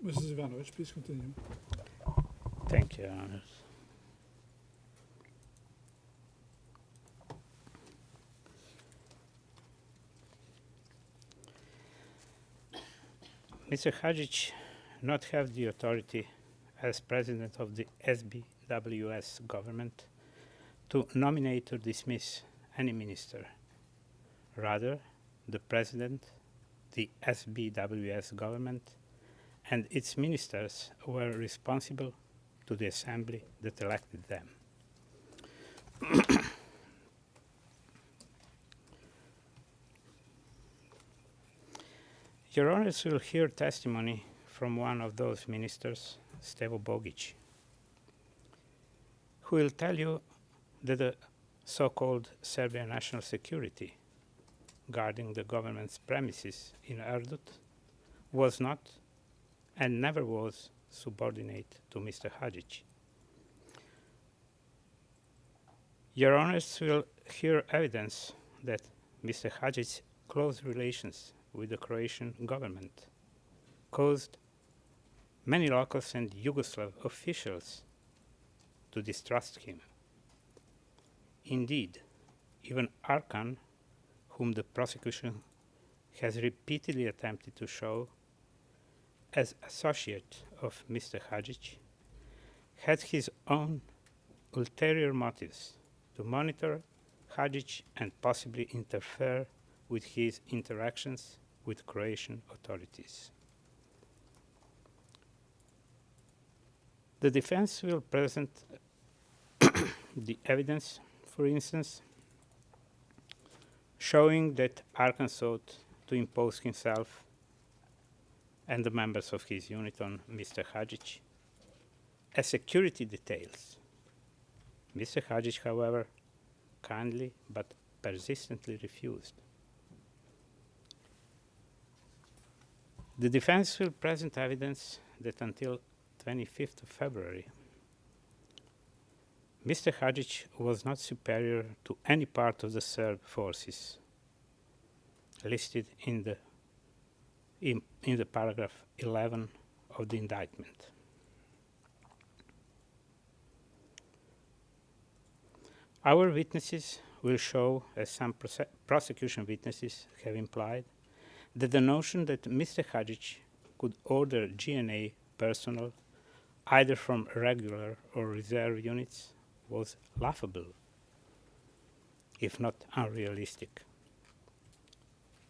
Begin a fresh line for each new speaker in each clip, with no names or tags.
Mrs. Ivanovic, please continue.
Thank you, Your Honor. Mr. Hadžić not have the authority as president of the SBWS government to nominate or dismiss any minister. Rather, the president, the SBWS government, and its ministers were responsible to the assembly that elected them. Your Honors will hear testimony from one of those ministers, Stevo Bogić, who will tell you that the so-called Serbian national security guarding the government's premises in Erdut was not and never was subordinate to Mr. Hadžić. Your Honors will hear evidence that Mr. Hadžić's close relations with the Croatian government caused many locals and Yugoslav officials to distrust him. Indeed, even Arkan, whom the prosecution has repeatedly attempted to show as associate of Mr. Hadžić, had his own ulterior motives to monitor Hadžić and possibly interfere with his interactions with Croatian authorities. The defense will present the evidence, for instance, showing that Arkan sought to impose himself and the members of his unit on Mr. Hadžić as security details. Mr. Hadžić, however, kindly but persistently refused. The defense will present evidence that until 25th of February, Mr. Hadžić was not superior to any part of the Serb forces listed in the paragraph 11 of the indictment. Our witnesses will show, as some prosecution witnesses have implied, that the notion that Mr. Hadžić could order GNA personnel either from regular or reserve units was laughable, if not unrealistic.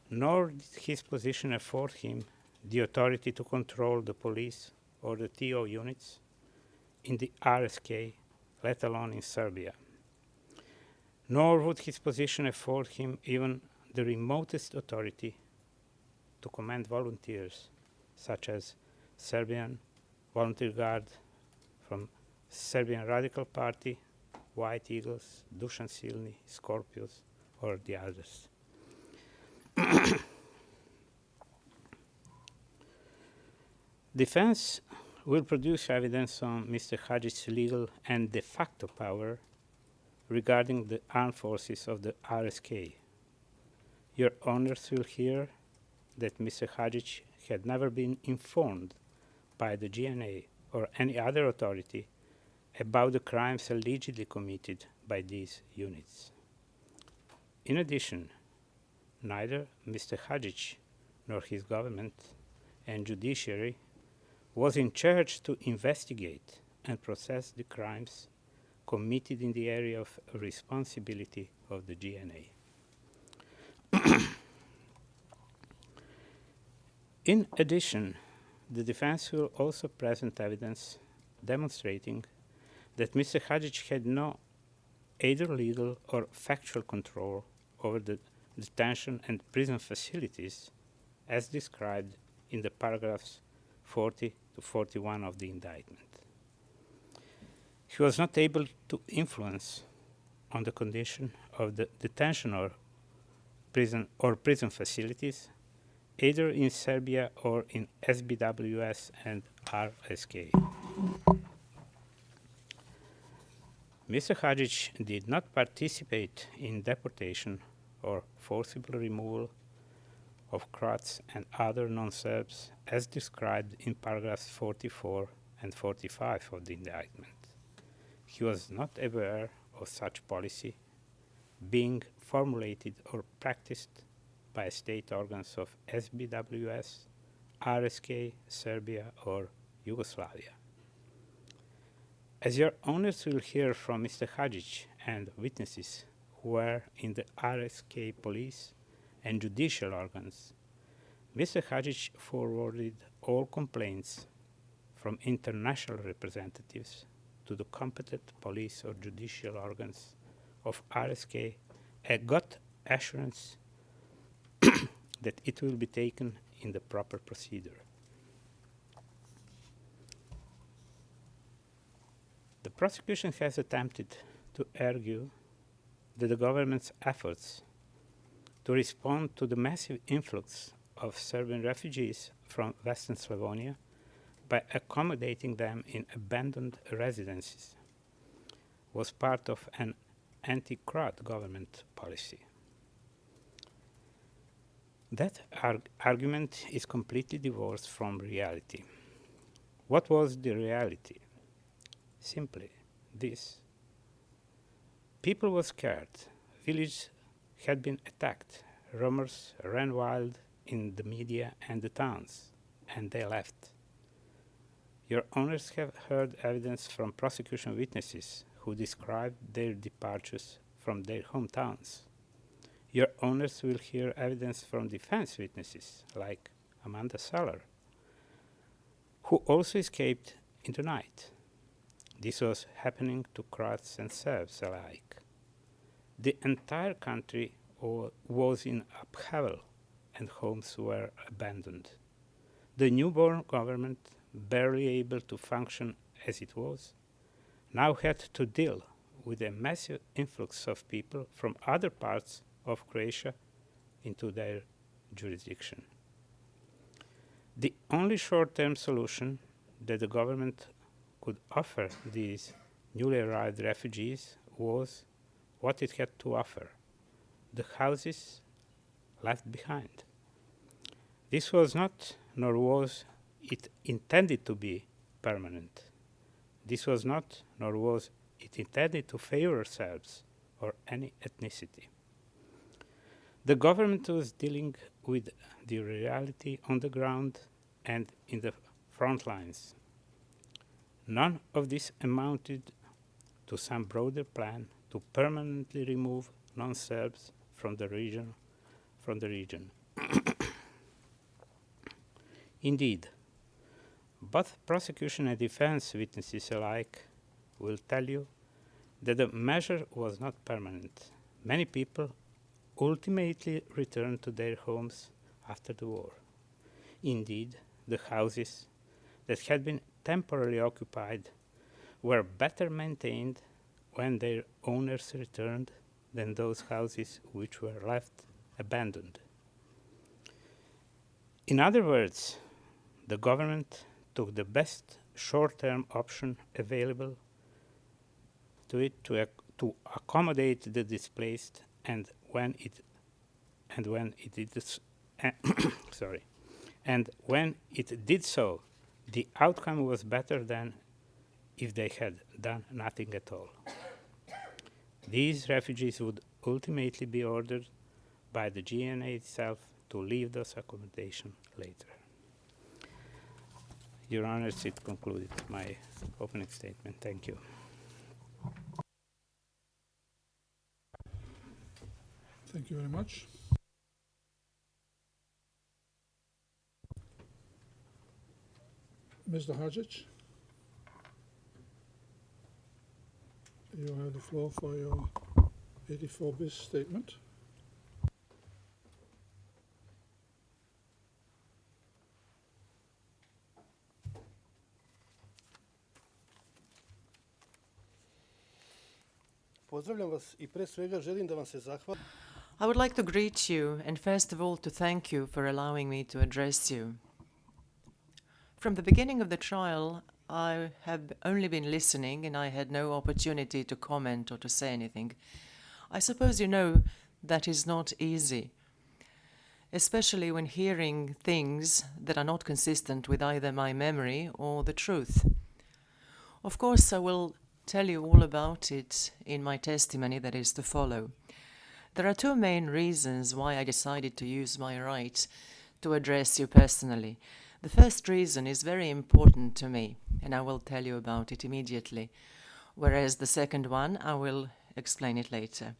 Nor did his position afford him the authority to control the police or the TO units in the RSK, let alone in Serbia. Nor would his position afford him even the remotest authority to command volunteers, such as Serbian Volunteer Guard from Serbian Radical Party, White Eagles, Dušan Silni, Scorpios, or the others. Defense will produce evidence on Mr. Hadžić's legal and de facto power regarding the armed forces of the RSK. Your Honors will hear that Mr. Hadžić had never been informed by the GNA or any other authority about the crimes allegedly committed by these units. In addition, neither Mr. Hadžić nor his government and judiciary was in charge to investigate and process the crimes committed in the area of responsibility of the GNA. In addition, the defense will also present evidence demonstrating that Mr. Hadžić had no either legal or factual control over the detention and prison facilities as described in the paragraphs 40 to 41 of the indictment. He was not able to influence on the condition of the detention or prison facilities either in Serbia or in SBWS and RSK. Mr. Hadžić did not participate in deportation or forcible removal of Croats and other non-Serbs as described in paragraphs 44 and 45 of the indictment. He was not aware of such policy being formulated or practiced by state organs of SBWS, RSK, Serbia, or Yugoslavia. As your honors will hear from Mr. Hadžić and witnesses who were in the RSK police and judicial organs, Mr. Hadžić forwarded all complaints from international representatives to the competent police or judicial organs of RSK and got assurance that it will be taken in the proper procedure. The prosecution has attempted to argue that the government's efforts to respond to the massive influx of Serbian refugees from Western Slavonia by accommodating them in abandoned residences was part of an anti-Croat government policy. That argument is completely divorced from reality. What was the reality? Simply this. People were scared. Villages had been attacked. Rumors ran wild in the media and the towns, and they left. Your honors have heard evidence from prosecution witnesses who described their departures from their hometowns. Your honors will hear evidence from defense witnesses like Amanda Seller, who also escaped in the night. This was happening to Croats and Serbs alike. The entire country was in upheaval and homes were abandoned. The newborn government, barely able to function as it was, now had to deal with a massive influx of people from other parts of Croatia into their jurisdiction. The only short-term solution that the government could offer these newly arrived refugees was what it had to offer: the houses left behind. This was not, nor was it intended to be, permanent. This was not, nor was it intended to favor Serbs or any ethnicity. The government was dealing with the reality on the ground and in the front lines. None of this amounted to some broader plan to permanently remove non-Serbs from the region. Indeed, both prosecution and defense witnesses alike will tell you that the measure was not permanent. Many people ultimately returned to their homes after the war. Indeed, the houses that had been temporarily occupied were better maintained when their owners returned than those houses which were left abandoned. In other words, the government took the best short-term option available to it to accommodate the displaced, and when it did so, the outcome was better than if they had done nothing at all. These refugees would ultimately be ordered by the GNA itself to leave those accommodation later. Your Honors, it concluded my opening statement. Thank you.
Thank you very much. Mr. Hadžić, you have the floor for your 84 bis statement.
Pozdravljam vas I pre svega želim da vam se zahvalim.
I would like to greet you and first of all to thank you for allowing me to address you. From the beginning of the trial, I have only been listening and I had no opportunity to comment or to say anything. I suppose you know that is not easy. especially when hearing things that are not consistent with either my memory or the truth. Of course, I will tell you all about it in my testimony that is to follow. There are two main reasons why I decided to use my right to address you personally. The first reason is very important to me, and I will tell you about it immediately, whereas the second one, I will explain it later.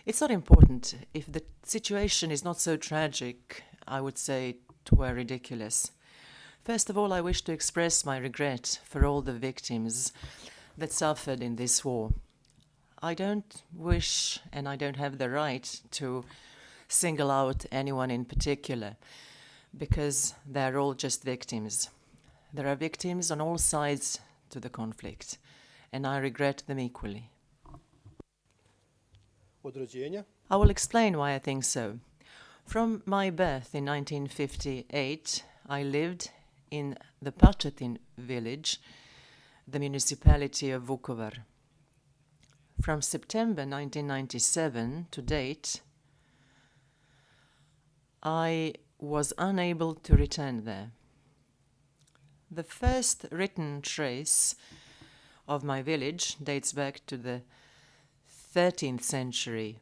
It's not important. If the situation is not so tragic, I would say it were ridiculous. First of all, I wish to express my regret for all the victims that suffered in this war. I don't wish and I don't have the right to single out anyone in particular, because they're all just victims. There are victims on all sides to the conflict, and I regret them equally.
Od rođenja
I will explain why I think so. From my birth in 1958, I lived in the Pačetin village, the municipality of Vukovar. From September 1997 to date, I was unable to return there. The first written trace of my village dates back to the 13th century,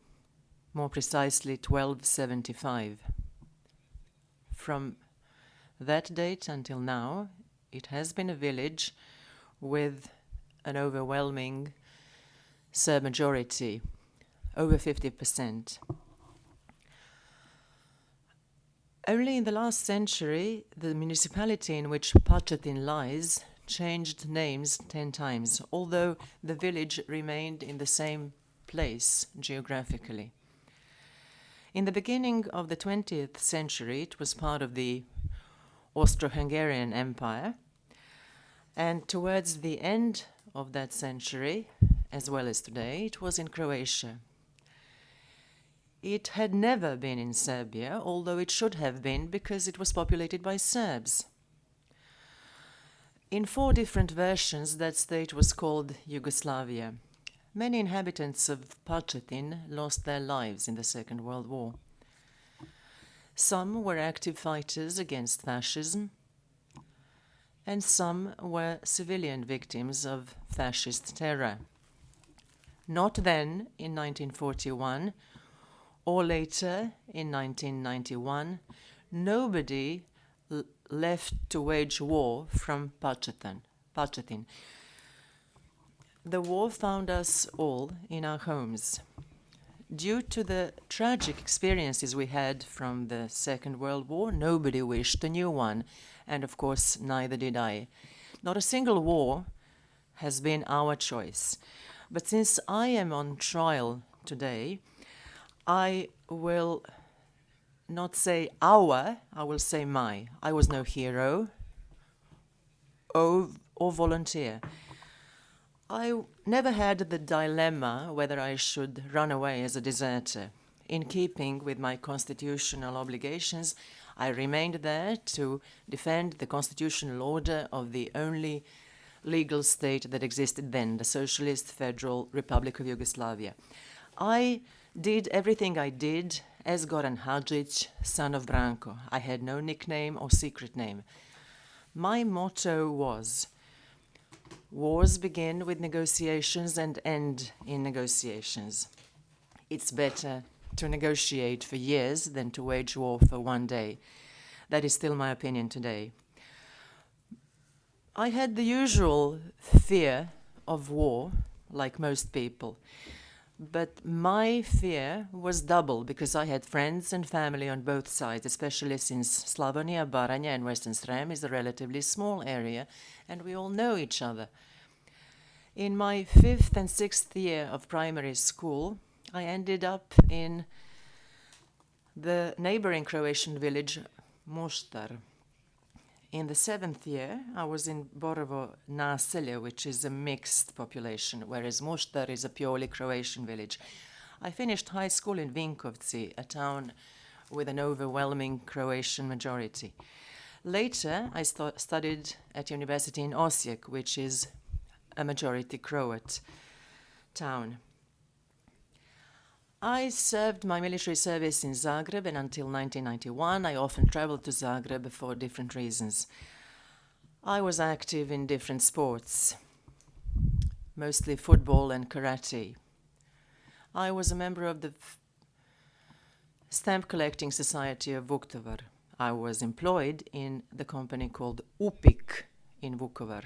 more precisely 1275. From that date until now, it has been a village with an overwhelming Serb majority, over 50%. Only in the last century, the municipality in which Pačetin lies changed names 10 times, although the village remained in the same place geographically. In the beginning of the 20th century, it was part of the Austro-Hungarian Empire, and towards the end of that century, as well as today, it was in Croatia. It had never been in Serbia, although it should have been because it was populated by Serbs. In 4 different versions, that state was called Yugoslavia. Many inhabitants of Pačetin lost their lives in the Second World War. Some were active fighters against fascism, and some were civilian victims of fascist terror. Not then, in 1941, or later, in 1991, nobody left to wage war from Pačetin. The war found us all in our homes. Due to the tragic experiences we had from the Second World War, nobody wished a new one, and of course, neither did I. Not a single war has been our choice. But since I am on trial today, I will not say our, I will say my. I was no hero or volunteer. I never had the dilemma whether I should run away as a deserter. In keeping with my constitutional obligations, I remained there to defend the constitutional order of the only legal state that existed then, the Socialist Federal Republic of Yugoslavia. I did everything I did as Goran Hadžić, son of Branko. I had no nickname or secret name. My motto was, wars begin with negotiations and end in negotiations. It's better to negotiate for years than to wage war for one day. That is still my opinion today. I had the usual fear of war, like most people. But my fear was double because I had friends and family on both sides, especially since Slavonia, Baranja, and Western Srem is a relatively small area, and we all know each other. In my 5th and 6th year of primary school, I ended up in the neighboring Croatian village, Mostar. In the 7th year, I was in Borovo naselje, which is a mixed population, whereas Mostar is a purely Croatian village. I finished high school in Vinkovci, a town with an overwhelming Croatian majority. Later, I studied at university in Osijek, which is a majority Croat town. I served my military service in Zagreb, and until 1991 I often traveled to Zagreb for different reasons. I was active in different sports, mostly football and karate. I was a member of the Stamp Collecting Society of Vukovar. I was employed in the company called UPIK in Vukovar.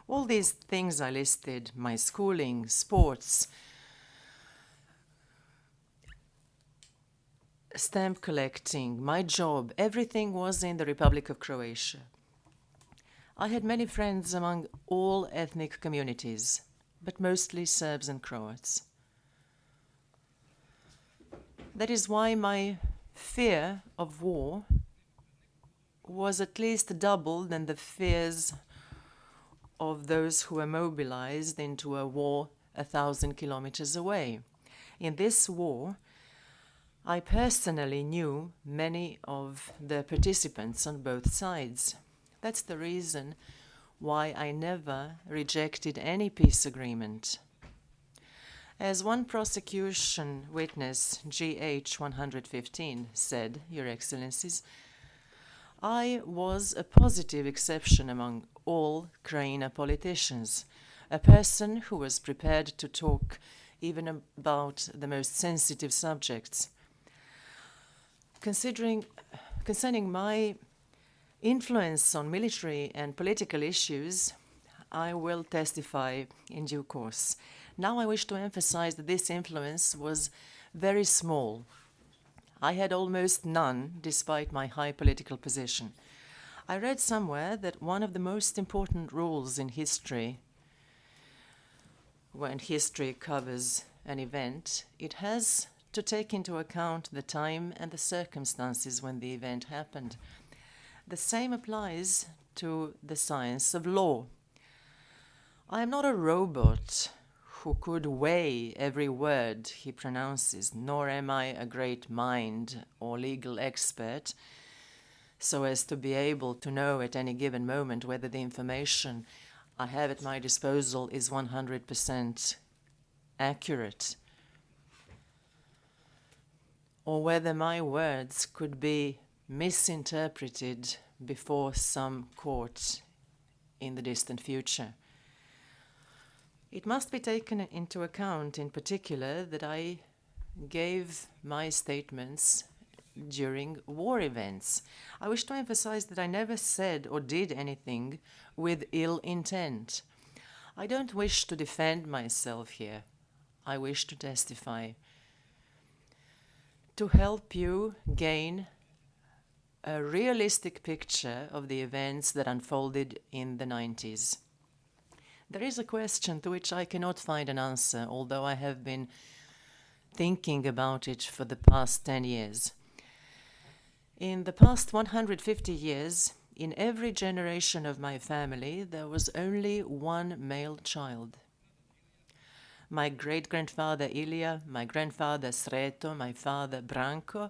All these things I listed, my schooling, sports, stamp collecting, my job, everything was in the Republic of Croatia. I had many friends among all ethnic communities, but mostly Serbs and Croats. That is why my fear of war was at least double than the fears of those who were mobilized into a war 1,000 kilometers away. In this war, I personally knew many of the participants on both sides. That's the reason why I never rejected any peace agreement. As one prosecution witness, GH 115, said, Your Excellencies, I was a positive exception among all Krajina politicians, a person who was prepared to talk even about the most sensitive subjects. Concerning my influence on military and political issues, I will testify in due course. Now I wish to emphasize that this influence was very small. I had almost none, despite my high political position. I read somewhere that one of the most important rules in history, when history covers an event, it has to take into account the time and the circumstances when the event happened. The same applies to the science of law. I am not a robot who could weigh every word he pronounces, nor am I a great mind or legal expert, so as to be able to know at any given moment whether the information I have at my disposal is 100% accurate, or whether my words could be misinterpreted before some court in the distant future. It must be taken into account in particular that I gave my statements during war events. I wish to emphasize that I never said or did anything with ill intent. I don't wish to defend myself here. I wish to testify, to help you gain a realistic picture of the events that unfolded in the 90s. There is a question to which I cannot find an answer, although I have been thinking about it for the past 10 years. In the past 150 years, in every generation of my family, there was only one male child. My great-grandfather Ilya, my grandfather Sreto, my father Branko,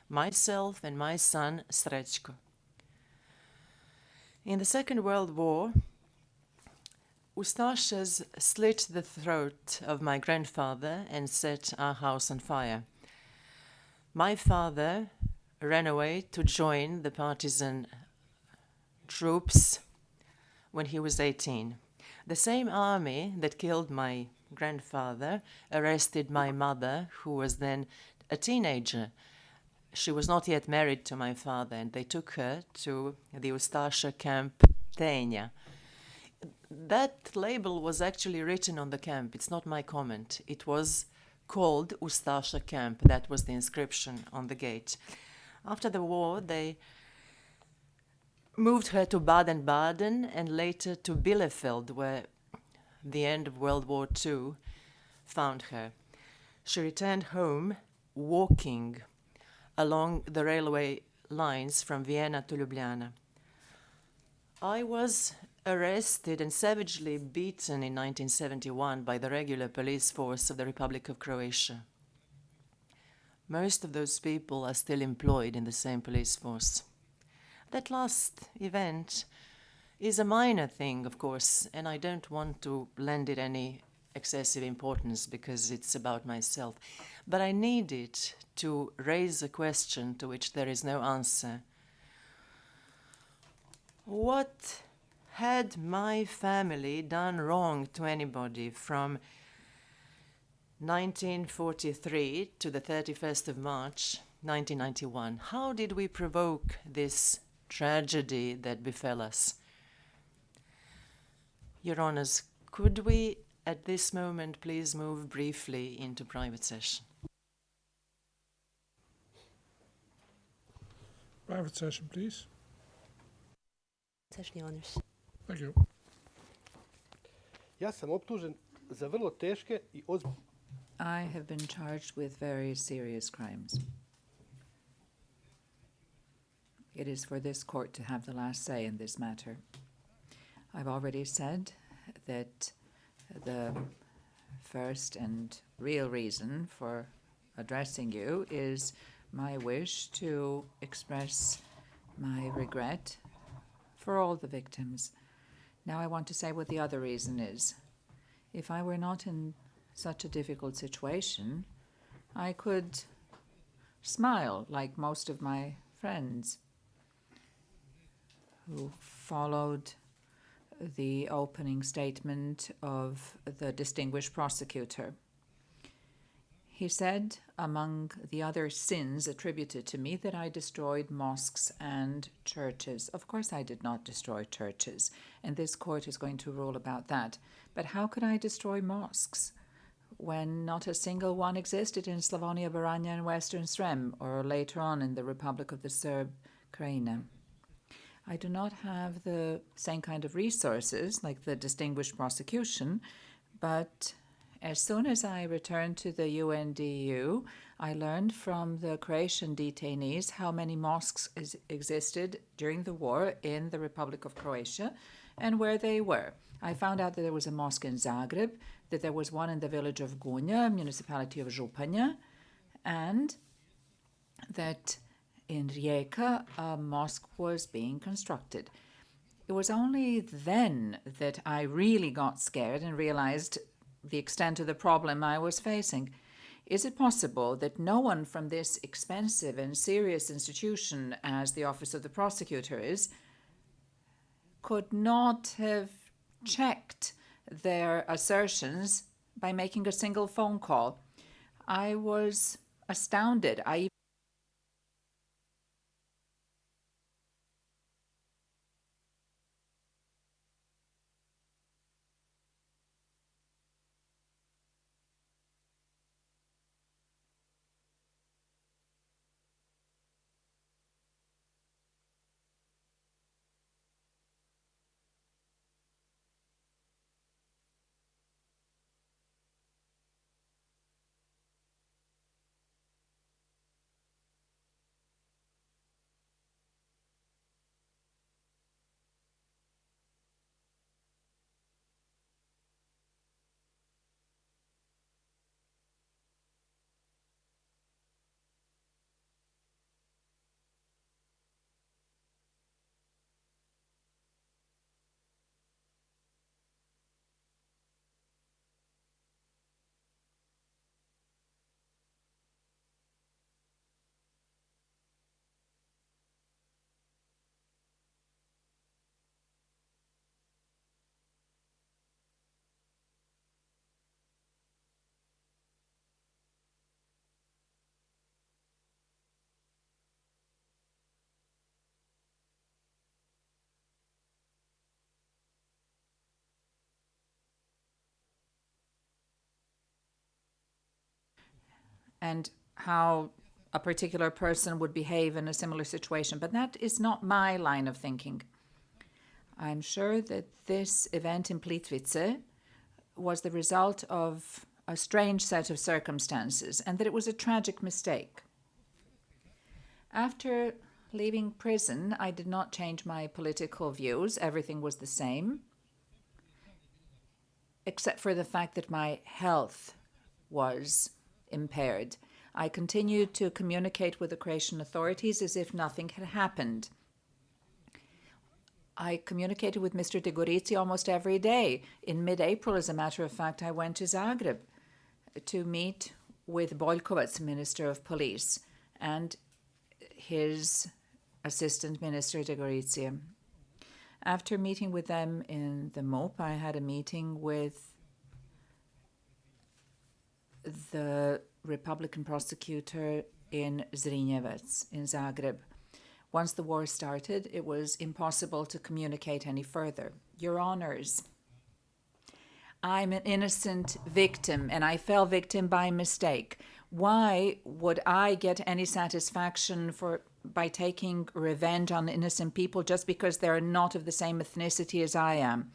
myself and my son Srećko. In the Second World War, Ustašas slit the throat of my grandfather and set our house on fire. My father ran away to join the partisan troops when he was 18. The same army that killed my grandfather arrested my mother, who was then a teenager. She was not yet married to my father, and they took her to the Ustaša camp Tenja. That label was actually written on the camp. It's not my comment. It was called Ustaša camp. That was the inscription on the gate. After the war, they moved her to Baden-Baden and later to Bielefeld, where the end of World War II found her. She returned home walking along the railway lines from Vienna to Ljubljana. I was arrested and savagely beaten in 1971 by the regular police force of the Republic of Croatia. Most of those people are still employed in the same police force. That last event is a minor thing, of course, and I don't want to lend it any excessive importance because it's about myself. But I need it to raise a question to which there is no answer. What had my family done wrong to anybody from 1943 to the 31st of March, 1991? How did we provoke this tragedy that befell us? Your Honours, could we at this moment please move briefly into private session?
Private session, please.
Session, Your Honours.
Thank you.
Ja sam optužen za vrlo teške I ozbiljne.
I have been charged with very serious crimes. It is for this court to have the last say in this matter. I've already said that the first and real reason for addressing you is my wish to express my regret for all the victims. Now I want to say what the other reason is. If I were not in such a difficult situation, I could smile like most of my friends who followed the opening statement of the distinguished prosecutor. He said, among the other sins attributed to me, that I destroyed mosques and churches. Of course I did not destroy churches, and this court is going to rule about that. But how could I destroy mosques when not a single one existed in Slavonia, Baranja, and Western Srem, or later on in the Republic of the Serb Krajina? I do not have the same kind of resources like the distinguished prosecution, but as soon as I returned to the UNDU, I learned from the Croatian detainees how many mosques existed during the war in the Republic of Croatia and where they were. I found out that there was a mosque in Zagreb, that there was one in the village of Gunja, municipality of Županja, and that in Rijeka, a mosque was being constructed. It was only then that I really got scared and realized the extent of the problem I was facing. Is it possible that no one from this expensive and serious institution, as the Office of the Prosecutor is, could not have checked their assertions by making a single phone call? I was astounded. and how a particular person would behave in a similar situation. But that is not my line of thinking. I'm sure that this event in Plitvice was the result of a strange set of circumstances and that it was a tragic mistake. After leaving prison, I did not change my political views. Everything was the same, except for the fact that my health was impaired. I continued to communicate with the Croatian authorities as if nothing had happened. I communicated with Mr. de Gorizia almost every day. In mid-April, as a matter of fact, I went to Zagreb to meet with Boljkovac, Minister of Police, and his Assistant Minister de Gorizia. After meeting with them in the MOP, I had a meeting with the Republican prosecutor in Zrinjevac, in Zagreb. Once the war started, it was impossible to communicate any further. Your Honors, I'm an innocent victim, and I fell victim by mistake. Why would I get any satisfaction by taking revenge on innocent people just because they're not of the same ethnicity as I am?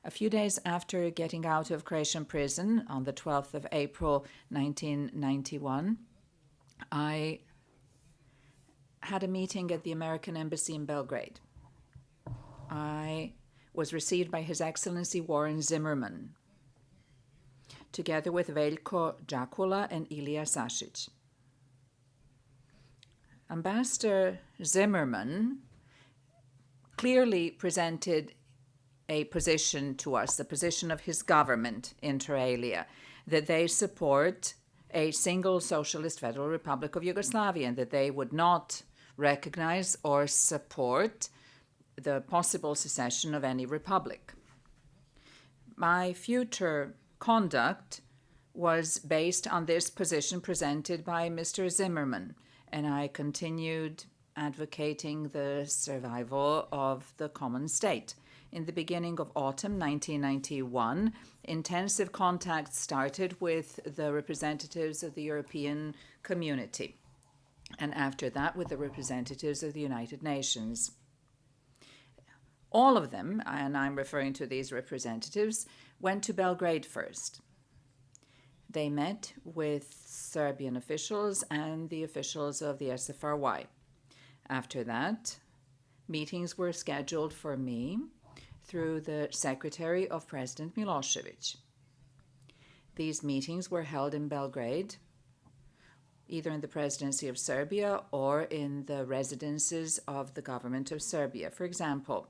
A few days after getting out of Croatian prison on the 12th of April 1991, I had a meeting at the American Embassy in Belgrade. I was received by His Excellency Warren Zimmerman, together with Veljko Đakula and Ilija Sašić. Ambassador Zimmerman clearly presented a position to us, the position of his government, inter alia, that they support a single socialist federal republic of Yugoslavia and that they would not recognize or support the possible secession of any republic. My future conduct was based on this position presented by Mr. Zimmerman, and I continued advocating the survival of the common state. In the beginning of autumn 1991, intensive contacts started with the representatives of the European community, and after that with the representatives of the United Nations. All of them, and I'm referring to these representatives, went to Belgrade first. They met with Serbian officials and the officials of the SFRY. After that, meetings were scheduled for me through the secretary of President Milosevic. These meetings were held in Belgrade, either in the presidency of Serbia or in the residences of the government of Serbia. For example,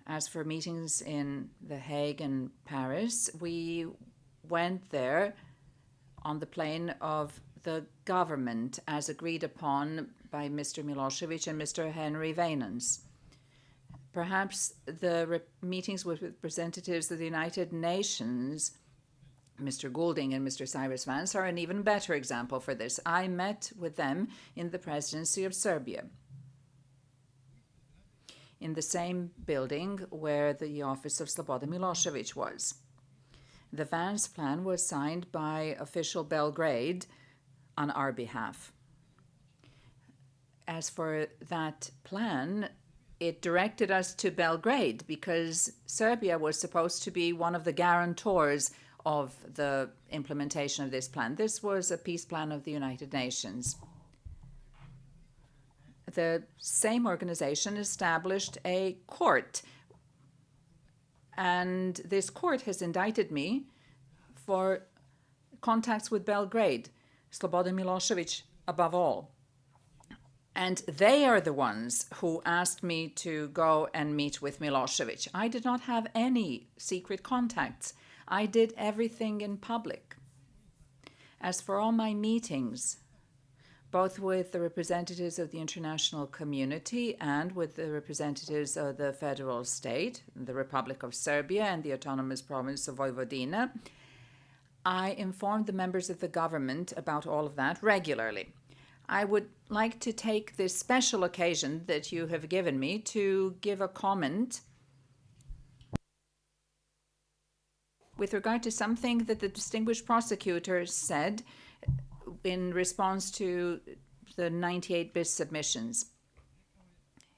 as for meetings in The Hague and Paris, we went there on the plane of the government as agreed upon by Mr. Milosevic and Mr. Henry Vainans. Perhaps the meetings with representatives of the United Nations, Mr. Goulding and Mr. Cyrus Vance, are an even better example for this. I met with them in the presidency of Serbia, in the same building where the office of Slobodan Milosevic was. The Vance plan was signed by official Belgrade on our behalf. As for that plan, it directed us to Belgrade because Serbia was supposed to be one of the guarantors of the implementation of this plan. This was a peace plan of the United Nations. The same organization established a court, and this court has indicted me for contacts with Belgrade, Slobodan Milosevic above all. And they are the ones who asked me to go and meet with Milosevic. I did not have any secret contacts. I did everything in public. As for all my meetings, both with the representatives of the international community and with the representatives of the federal state, the Republic of Serbia and the autonomous province of Vojvodina, I informed the members of the government about all of that regularly. I would like to take this special occasion that you have given me to give a comment with regard to something that the distinguished prosecutor said in response to the 98 bis submissions.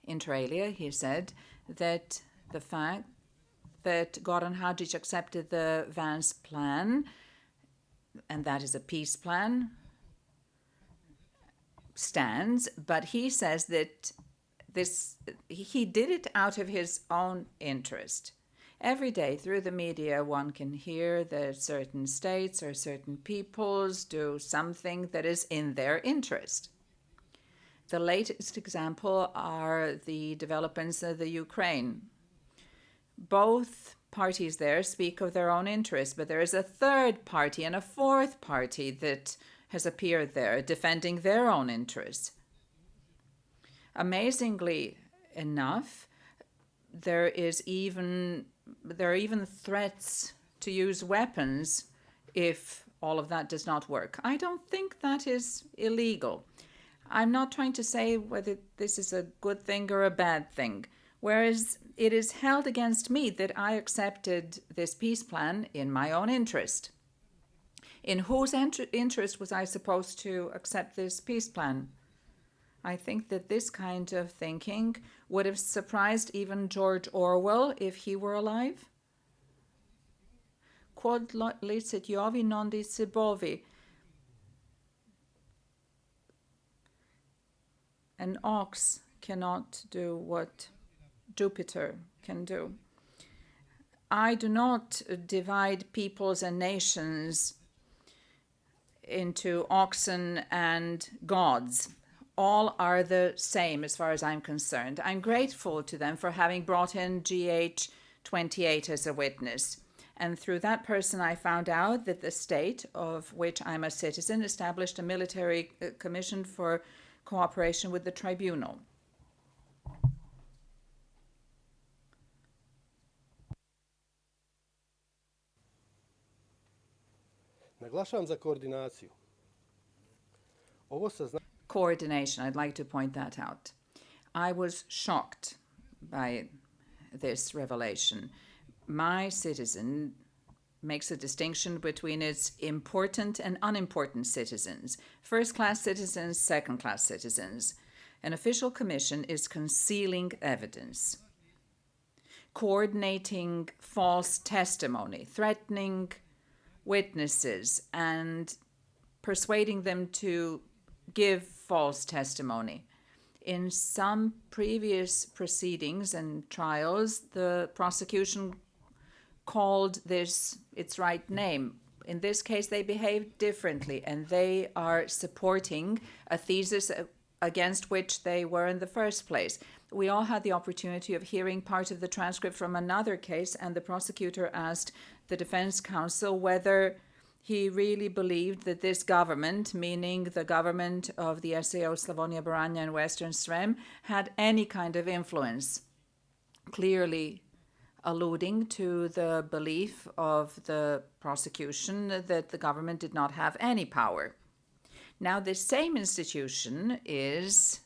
Inter alia, he said that the fact that Goran Hadžić accepted the Vance plan, and that is a peace plan, stands, but he says that he did it out of his own interest. Every day through the media, one can hear that certain states or certain peoples do something that is in their interest. The latest example are the developments of the Ukraine. Both parties there speak of their own interests, but there is a third party and a fourth party that has appeared there defending their own interests. Amazingly enough, there are even threats to use weapons if all of that does not work. I don't think that is illegal. I'm not trying to say whether this is a good thing or a bad thing, whereas it is held against me that I accepted this peace plan in my own interest. In whose interest was I supposed to accept this peace plan? I think that this kind of thinking would have surprised even George Orwell if he were alive. Quod licet Iovi non dicit bovi. An ox cannot do what Jupiter can do. I do not divide peoples and nations into oxen and gods. All are the same as far as I'm concerned. I'm grateful to them for having brought in GH28 as a witness. And through that person, I found out that the state of which I'm a citizen established a military commission for cooperation with the tribunal.
Naglašavam za koordinaciju. Ovo
Coordination, I'd like to point that out. I was shocked by this revelation. My citizen makes a distinction between its important and unimportant citizens, first-class citizens, second-class citizens. An official commission is concealing evidence, coordinating false testimony, threatening witnesses, and persuading them to give false testimony. In some previous proceedings and trials, the prosecution called this its right name. In this case, they behaved differently, and they are supporting a thesis against which they were in the first place. We all had the opportunity of hearing part of the transcript from another case, and the prosecutor asked the defense counsel whether he really believed that this government, meaning the government of the SAO Slavonia Baranja and Western Srem, had any kind of influence, clearly alluding to the belief of the prosecution that the government did not have any power. Now, this same institution is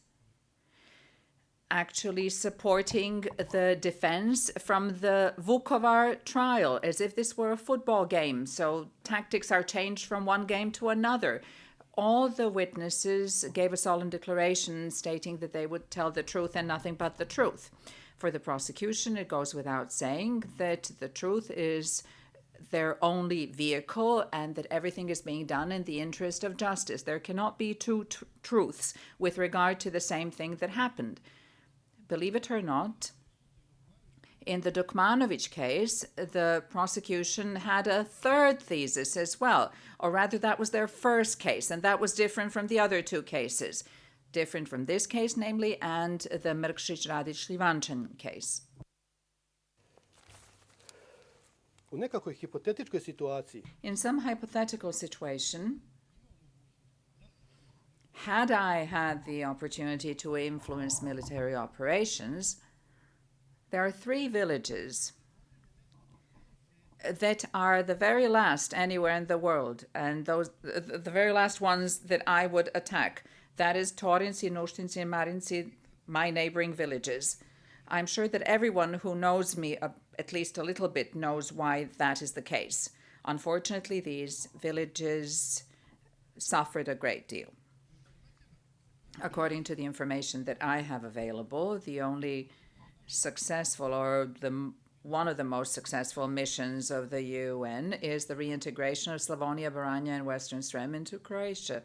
actually supporting the defense from the Vukovar trial, as if this were a football game. So tactics are changed from one game to another. All the witnesses gave a solemn declaration stating that they would tell the truth and nothing but the truth. For the prosecution, it goes without saying that the truth is their only vehicle and that everything is being done in the interest of justice. There cannot be two truths with regard to the same thing that happened. Believe it or not, in the Dukmanovic case, the prosecution had a third thesis as well, or rather that was their first case, and that was different from the other two cases. Different from this case, namely, and the Mrkšić-Radić-Livančan case.
U nekakvoj hipotetičkoj situaciji,
in some hypothetical situation, had I had the opportunity to influence military operations, there are 3 villages that are the very last anywhere in the world, and those the very last ones that I would attack. That is Torinci, Nuštinci, and Marinci, my neighboring villages. I'm sure that everyone who knows me at least a little bit knows why that is the case. Unfortunately, these villages suffered a great deal. According to the information that I have available, the only successful or one of the most successful missions of the UN is the reintegration of Slavonia, Baranja, and Western Srem into Croatia.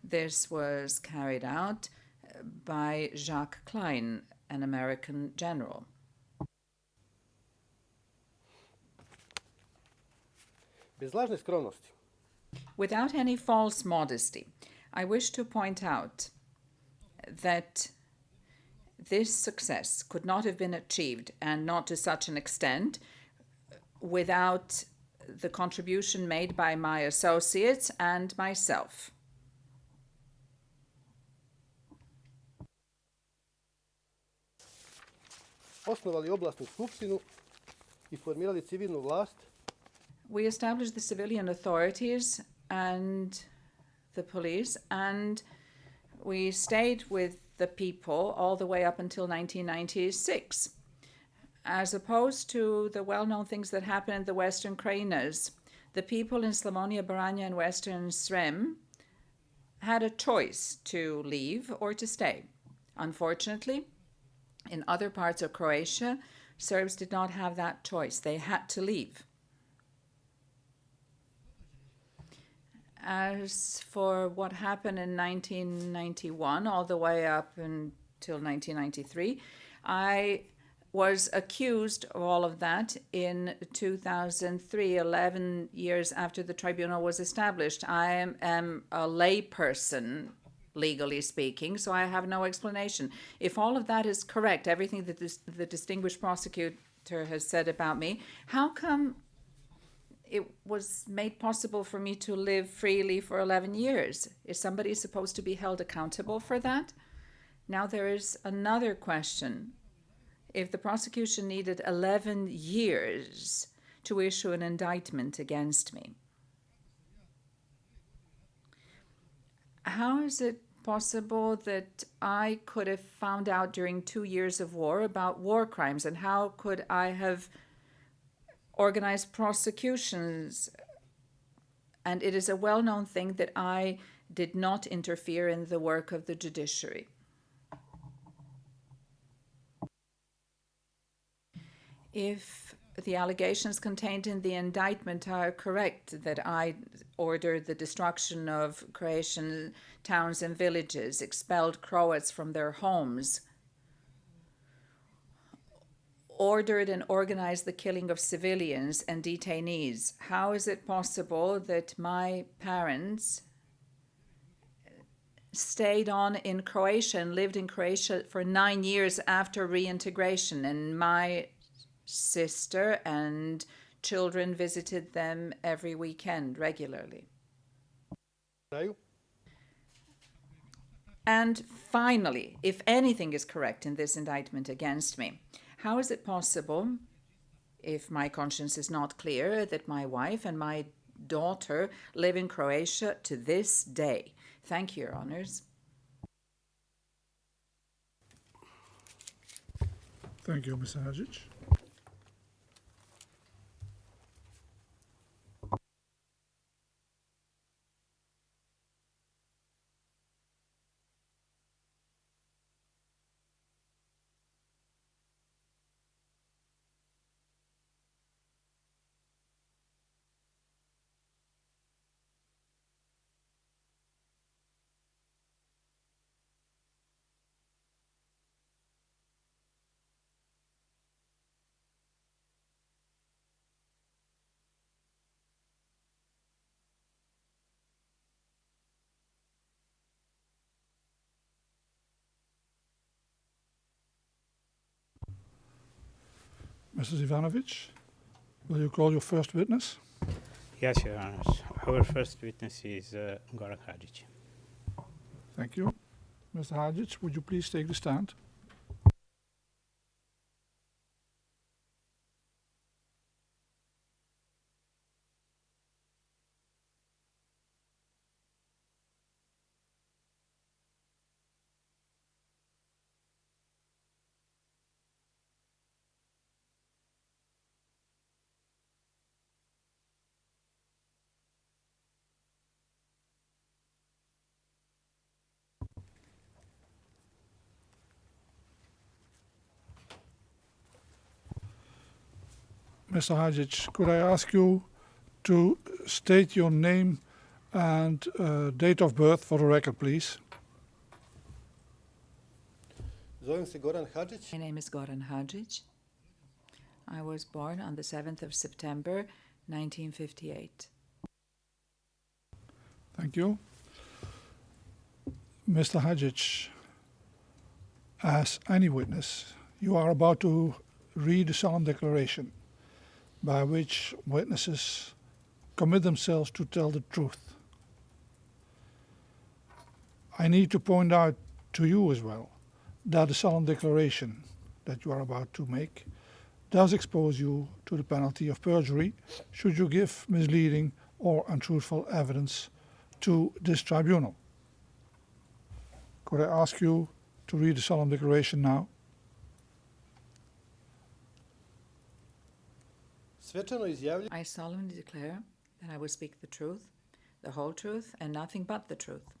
This was carried out by Jacques Klein, an American general.
bez lažne skromnosti,
Without any false modesty, I wish to point out that this success could not have been achieved, and not to such an extent, without the contribution made by my associates and myself.
Osnovali oblastnu skupštinu I formirali civilnu vlast.
We established the civilian authorities and the police, and we stayed with the people all the way up until 1996. As opposed to the well-known things that happen in the Western Krajines, the people in Slavonija, Baranja, and Western Srem had a choice to leave or to stay. Unfortunately, in other parts of Croatia, Serbs did not have that choice. They had to leave. As for what happened in 1991 all the way up until 1993, I was accused of all of that in 2003, 11 years after the tribunal was established. I am a lay person, legally speaking, so I have no explanation. If all of that is correct, everything that the distinguished prosecutor has said about me, how come it was made possible for me to live freely for 11 years? Is somebody supposed to be held accountable for that? Now there is another question. If the prosecution needed 11 years to issue an indictment against me, how is it possible that I could have found out during 2 years of war about war crimes, and how could I have organized prosecutions? And it is a well-known thing that I did not interfere in the work of the judiciary. If the allegations contained in the indictment are correct, that I ordered the destruction of Croatian towns and villages, expelled Croats from their homes, ordered and organized the killing of civilians and detainees, how is it possible that my parents stayed on in Croatia and lived in Croatia for 9 years after reintegration, and my sister and children visited them every weekend regularly? And finally, if anything is correct in this indictment against me, how is it possible, if my conscience is not clear, that my wife and my daughter live in Croatia to this day? Thank you, Your Honors.
Thank you, Mr. Hadžić. Mrs. Ivanovic, will you call your first witness?
Yes, Your Honors. Our first witness is Goran Hadžić.
Thank you. Mr. Hadžić, would you please take the stand? Mr. Hadžić, could I ask you to state your name and date of birth for the record, please?
Zovem se Goran Hadžić.
My name is Goran Hadžić. I was born on the 7th of September, 1958.
Thank you. Mr. Hadžić, As any witness, you are about to read a solemn declaration by which witnesses commit themselves to tell the truth. I need to point out to you as well that the solemn declaration that you are about to make does expose you to the penalty of perjury should you give misleading or untruthful evidence to this tribunal. Could I ask you to read the solemn declaration now?
Svečano izjavljujem
I solemnly declare that I will speak the truth, the whole truth, and nothing but the truth.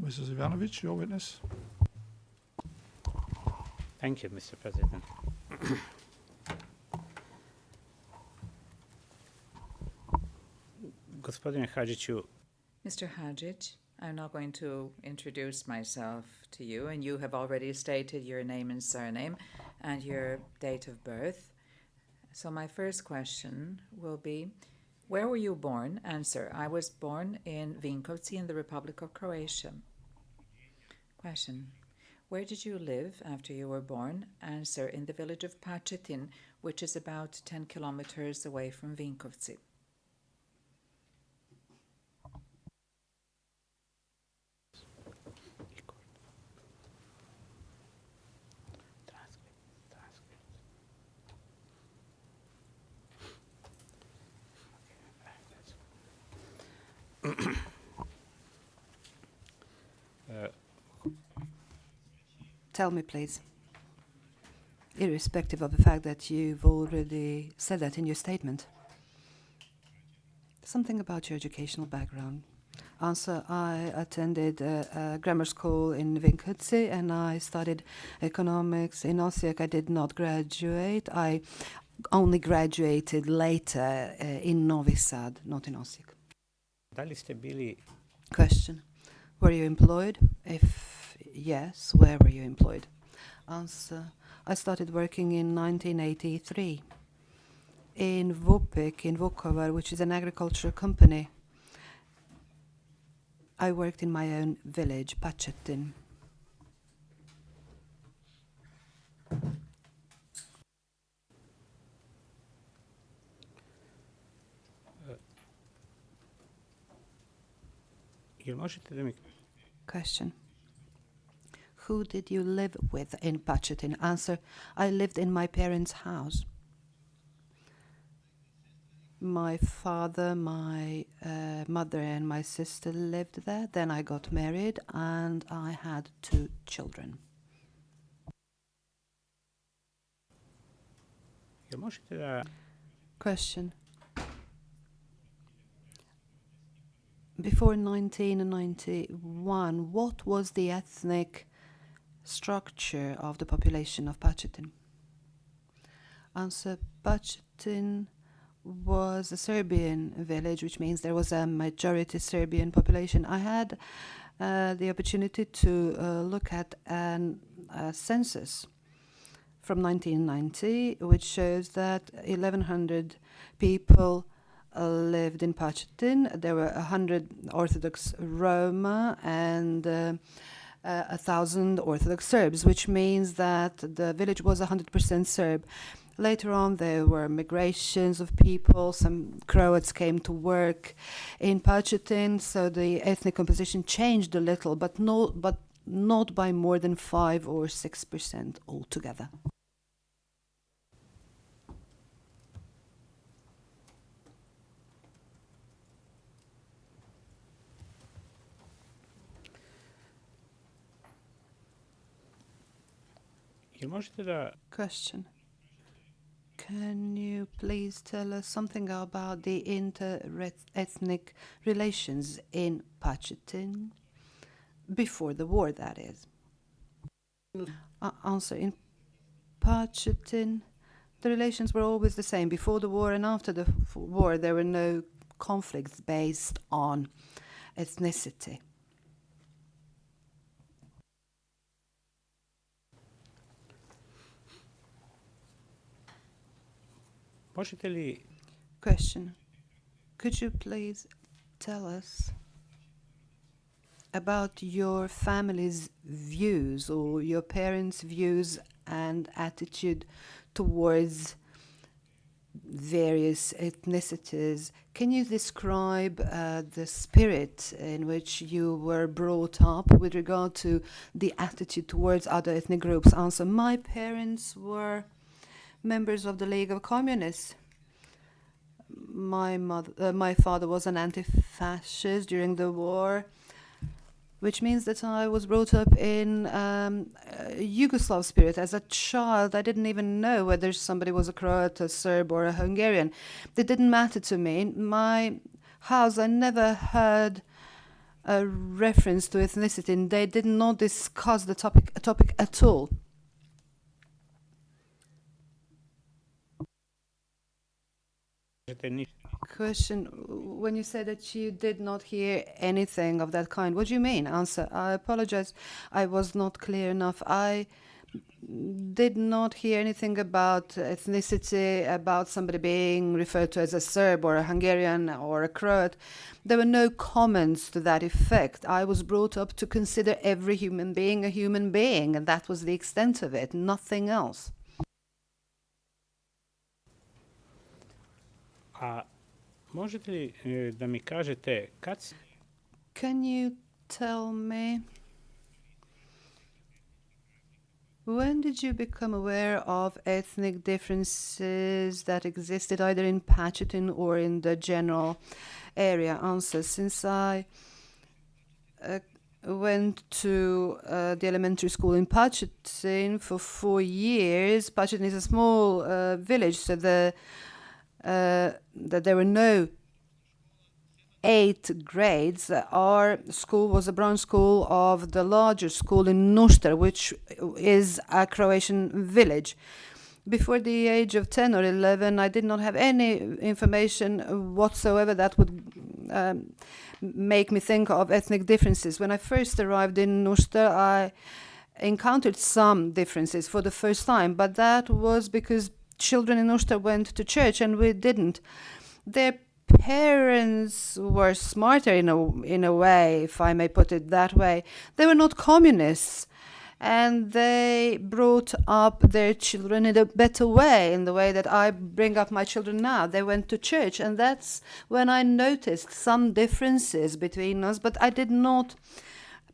Mrs. Ivanovic, your witness.
Thank you, Mr. President. Gospodine Hadžiću,
Mr. Hadžić, I'm not going to introduce myself to you, and you have already stated your name and surname and your date of birth. So my first question will be, where were you born? Answer, I was born in Vinkovci in the Republic of Croatia. Question, where did you live after you were born? Answer, in the village of Pačetin, which is about 10 kilometers away from Vinkovci.
Tell me, please, irrespective of the fact that you've already said that in your statement, something about your educational background. Answer, I attended a grammar school in Vinkovci and I studied economics in Osijek. I did not graduate. I only graduated later in Novi Sad, not in Osijek.
da li ste bili
Question, were you employed? If yes, where were you employed? Answer, I started working in 1983 in Vupik in Vukovar, which is an agriculture company. I worked in my own village, Pačetin.
Jel možete da mi
Question, who did you live with in Pačetin? Answer, I lived in my parents' house. My father, my mother and my sister lived there. Then I got married and I had 2 children.
jel možete da
Question, before 1991, what was the ethnic structure of the population of Pačetin? Answer, Pačetin was a Serbian village, which means there was a majority Serbian population. I had the opportunity to look at a census from 1990, which shows that 1,100 people lived in Pačetin. There were 100 Orthodox Roma and 1,000 Orthodox Serbs, which means that the village was 100% Serb. Later on, there were migrations of people. Some Croats came to work in Pačetin, so the ethnic composition changed a little, but not by more than 5 or 6% altogether.
jel možete da
Question, can you please tell us something about the inter-ethnic relations in Pačetin? Before the war, that is. Answer, in Pačetin, the relations were always the same. Before the war and after the war, there were no conflicts based on ethnicity.
Možete li
Question. Could you please tell us about your family's views or your parents' views and attitude towards various ethnicities? Can you describe the spirit in which you were brought up with regard to the attitude towards other ethnic groups? Answer. My parents were members of the League of Communists. My father was an anti-fascist during the war, which means that I was brought up in Yugoslav spirit. As a child, I didn't even know whether somebody was a Croat, a Serb, or a Hungarian. It didn't matter to me. In my house, I never heard a reference to ethnicity, and they did not discuss the topic at all. Question. When you said that you did not hear anything of that kind, what do you mean? Answer. I apologize. I was not clear enough. I did not hear anything about ethnicity, about somebody being referred to as a Serb or a Hungarian or a Croat. There were no comments to that effect. I was brought up to consider every human being a human being, and that was the extent of it, nothing else.
A možete li da mi kažete
Can you tell me, when did you become aware of ethnic differences that existed either in Pachitin or in the general area? Answer. Since I went to the elementary school in Pachitin for 4 years. Pachitin is a small village, so that there were no 8 grades. Our school was a branch school of the larger school in Nuštar, which is a Croatian village. Before the age of 10 or 11, I did not have any information whatsoever that would make me think of ethnic differences. When I first arrived in Nuštar, I encountered some differences for the first time, but that was because children in Nuštar went to church and we didn't. Their parents were smarter in a way, if I may put it that way. They were not communists, and they brought up their children in a better way, in the way that I bring up my children now. They went to church, and that's when I noticed some differences between us, but I did not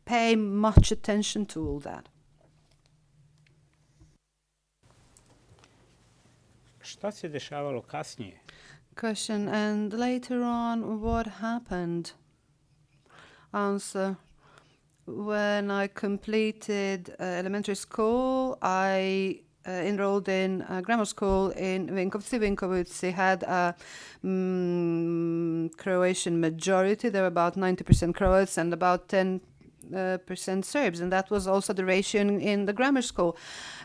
pay much attention to all that.
Šta se dešavalo kasnije?
Question. And later on, what happened? Answer. When I completed elementary school, I enrolled in a grammar school in Vinkovci. Vinkovci had a Croatian majority. There were about 90% Croats and about 10% Serbs, and that was also the ratio in the grammar school.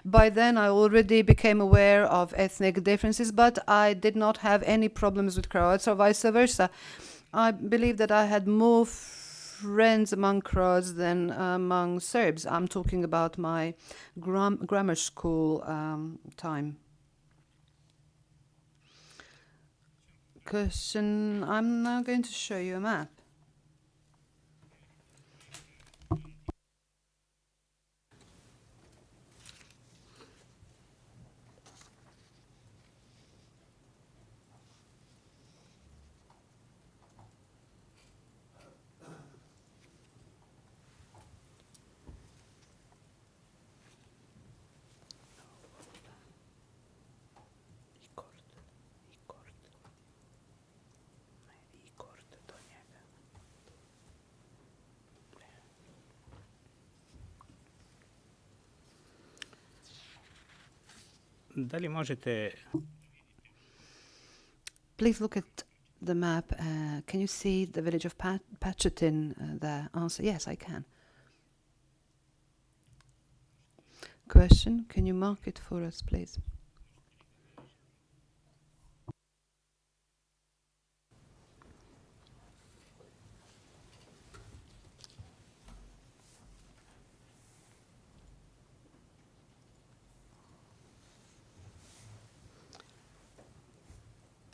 By then, I already became aware of ethnic differences, but I did not have any problems with Croats or vice versa. I believe that I had more friends among Croats than among Serbs. I'm talking about my grammar school time. Question. I'm now going to show you a map.
Da li možete...
Please look at the map. Can you see the village of Pachitin there? Answer. Yes, I can. Question. Can you mark it for us, please?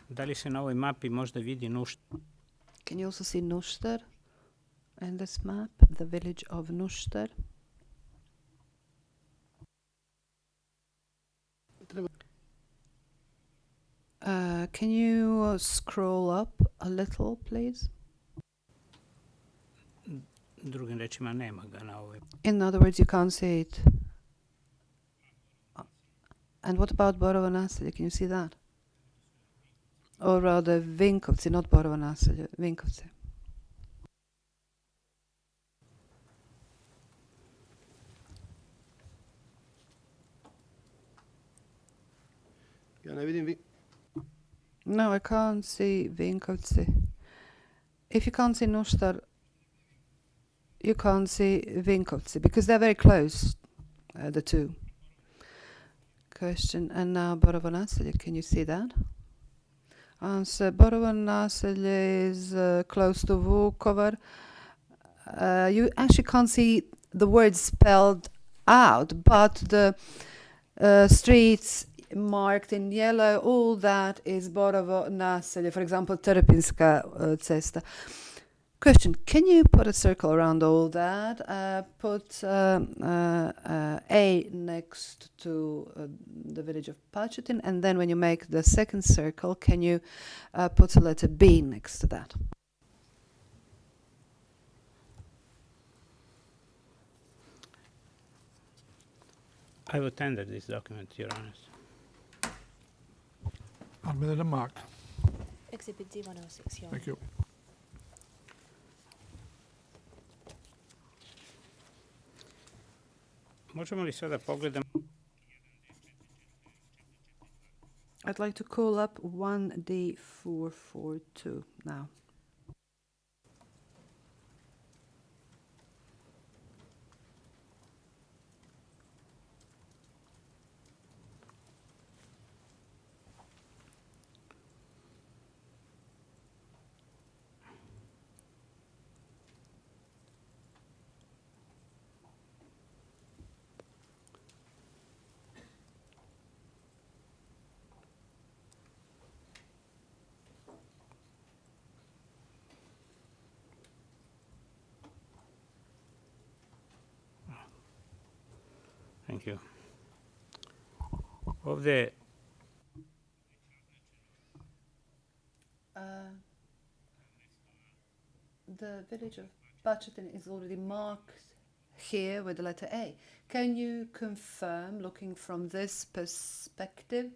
Da li se na ovoj mapi možda vidi Nuštar?
Can you also see Nuštar in this map, the village of Nuštar? Can you scroll up a little, please?
Drugim rečima nema ga na ovoj.
In other words, you can't see it. And what about Borovo naselje? Can you see that? Or rather, Vinkovci, not Borovo naselje, Vinkovci.
Ja ne vidim
No, I can't see Vinkovci. If you can't see Nuštar, you can't see Vinkovci because they're very close, the two. Question. And now Borovo naselje, can you see that? Answer. Borovo naselje is close to Vukovar. You actually can't see the words spelled out, but the streets marked in yellow, all that is Borovo naselje. For example, Trpinska cesta. Question, can you put a circle around all that? Put A next to the village of Pachutin, and then when you make the second circle, can you put a letter B next to that?
I will tender this document, Your Honor.
Admitted and marked.
Exhibit D106, Your
Thank you.
Možemo li sada pogledamo
I'd like to call up 1D442 now.
Thank you. Ovdje
the village of Pachutin is already marked here with the letter A. Can you confirm, looking from this perspective,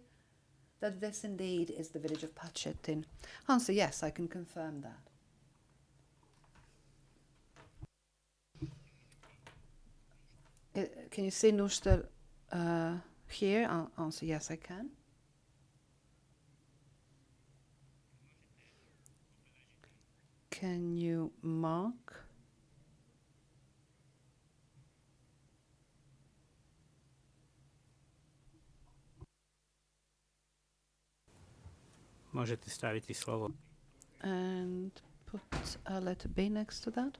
that this indeed is the village of Pachutin? Answer, yes, I can confirm that. Can you see Nuštar here? Answer, yes, I can. Can you mark?
možete staviti slovo.
And put a letter B next to that.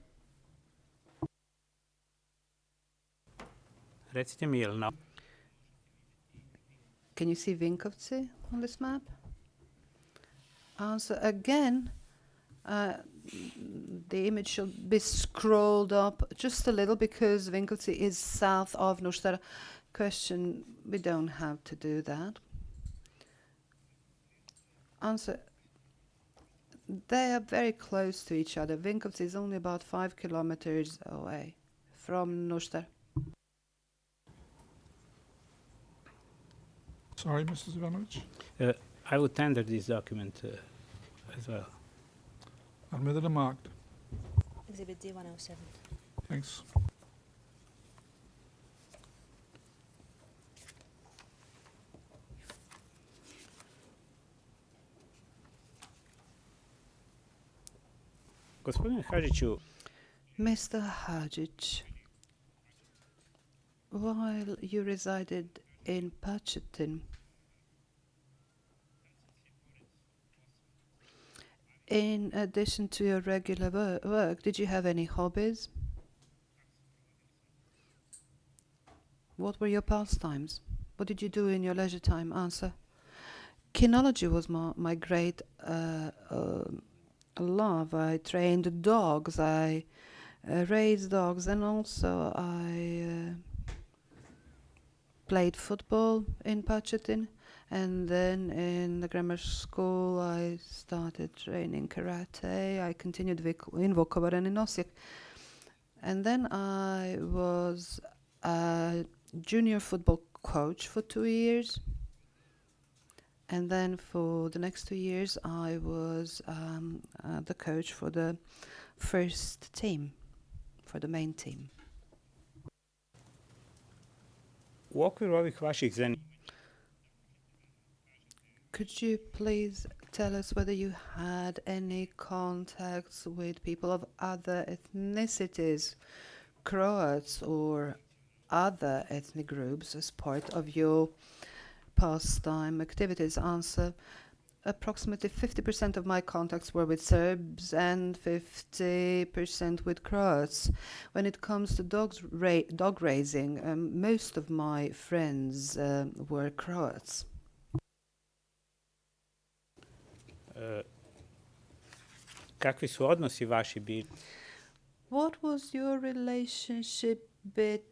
Recite mi, jel na...
Can you see Vinkovci on this map? Answer again. The image should be scrolled up just a little because Vinkovci is south of Nuštar. Question, we don't have to do that. Answer, they are very close to each other. Vinkovci is only about 5 kilometers away from Nuštar.
Sorry, Mrs. Ivanovic.
I would tender this document as well.
Admitted and marked.
Exhibit D107.
Thanks.
Gospodine Hadžiću,
Mr. Hadžić, while you resided in Pachutin, in addition to your regular work, did you have any hobbies? What were your pastimes? What did you do in your leisure time? Answer. Kinology was my great love. I trained dogs, I raised dogs, and also I played football in Pacetin. And then in the grammar school, I started training karate. I continued in Vukovar and in Osijek. And then I was a junior football coach for 2 years. And then for the next 2 years, I was the coach for the first team, for the main team.
U okviru ovih vaših
Could you please tell us whether you had any contacts with people of other ethnicities, Croats or other ethnic groups as part of your pastime activities? Answer: approximately 50% of my contacts were with Serbs and 50% with Croats. When it comes to dog raising, most of my friends were Croats.
Kakvi su odnosi vaši bili?
What was your relationship with?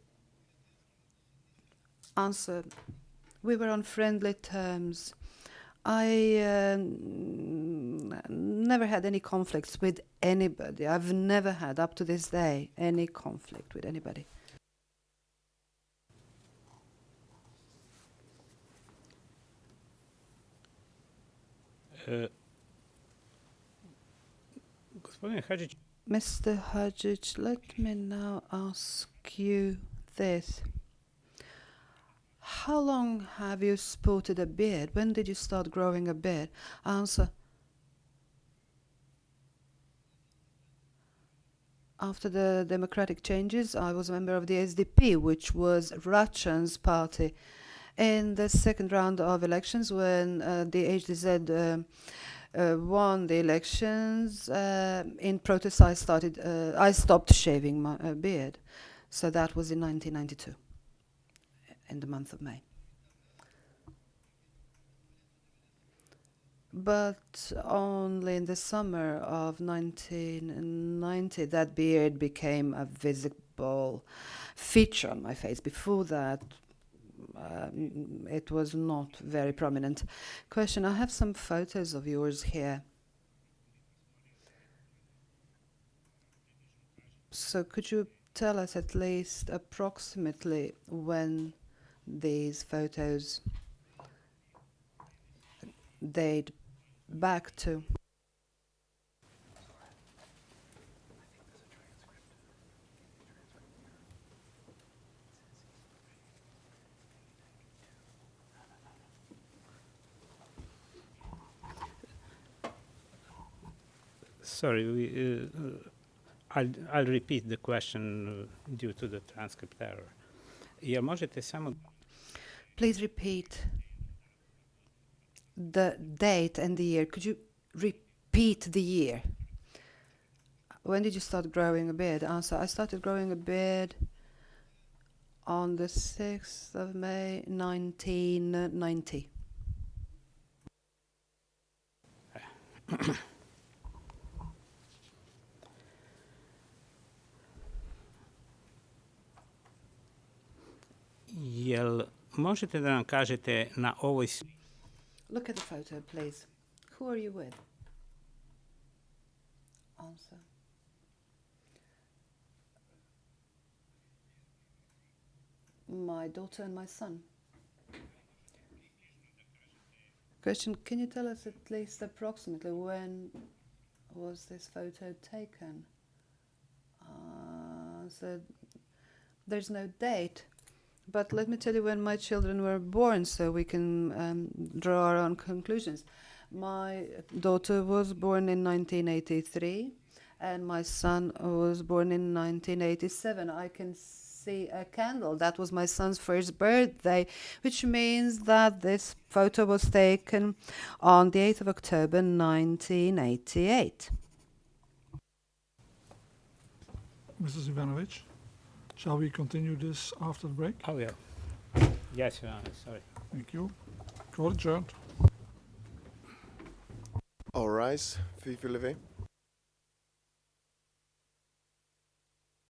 Answer: we were on friendly terms. I never had any conflicts with anybody. I've never had, up to this day, any conflict with anybody.
Gospodine Hadžić,
Mr. Hadžić, let me now ask you this. How long have you sported a beard? When did you start growing a beard? Answer: after the democratic changes, I was a member of the SDP, which was Račan's party. In the second round of elections, when the HDZ won the elections, in protest I stopped shaving my beard. So that was in 1992, in the month of May. But only in the summer of 1990 that beard became a visible feature on my face. Before that, it was not very prominent. Question: I have some photos of yours here. So could you tell us at least approximately when these photos date back to?
Sorry, I'll repeat the question due to the transcript error. Jel možete samo...
Please repeat the date and the year. Could you repeat the year? When did you start growing a beard? Answer: I started growing a beard on the 6th of May, 1990.
Jel možete da nam kažete na ovoj...
Look at the photo, please. Who are you with? Answer: my daughter and my son. Question: can you tell us at least approximately when was this photo taken? So there's no date. But let me tell you when my children were born so we can draw our own conclusions. My daughter was born in 1983 and my son was born in 1987. I can see a candle. That was my son's first birthday, which means that this photo was taken on the 8th of October 1988.
Mrs. Ivanovic, shall we continue this after the break?
Oh, yeah. Yes, Your Honor, sorry.
Thank you. Court adjourned.
All rise, veuillez vous lever.